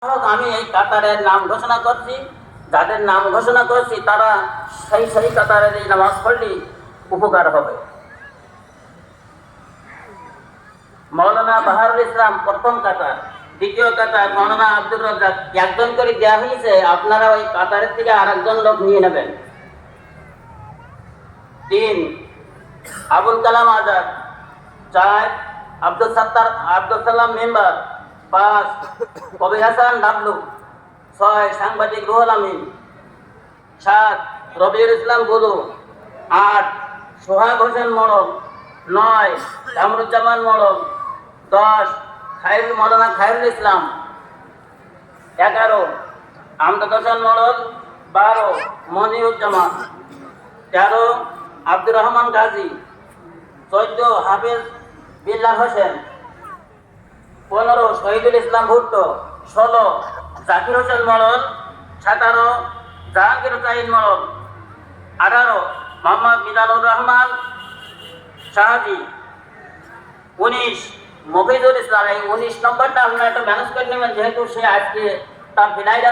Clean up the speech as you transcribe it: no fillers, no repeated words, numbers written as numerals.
আমি এই কাতারের নাম ঘোষণা করছি, যাদের নাম ঘোষণা করছি তারা সেই কাতারের এই নামাজ পড়লে উপকার হবে। মৌলানা বাহারুল ইসলাম প্রথম কাতার, দ্বিতীয় কাতার মৌলানা আব্দুর রাজ্জাক, একজন করে দেওয়া হয়েছে। আপনারা ওই কাতারের থেকে আর একজন লোক নিয়ে নেবেন। 3 আবুল কালাম আজাদ, 4 আব্দুল সাত্তার আব্দুল সালাম মেম্বার, 5 কবির হাসান ডাবলু, 6 সাংবাদিক রুহুল আমিন, 7 রবিউল ইসলাম গুলু, 8 সোহাগ হোসেন মড়ল, 9 কামরুজ্জামান মড়ল, 10 মৌলানা খায়রুল ইসলাম, 11 আমজাদ হোসেন মড়ল, 12 মনিরুজ্জামান, 13 আব্দুর রহমান গাজী, 14 হাফেজ বিল্লাল হোসেন, 15 শহীদুল ইসলাম ভুট্টো, 16 জাকির হোসেন মড়ল, 17 জাহাঙ্গীর হুসাইন মড়ল, 18 মোহাম্মদ মিজানুর রহমান শাহাজি, 19 মফিজুল ইসলাম। এই 19 নম্বরটা আপনারা একটা ম্যানেজ করে নেবেন, যেহেতু সে আজকে তার ফিনাইল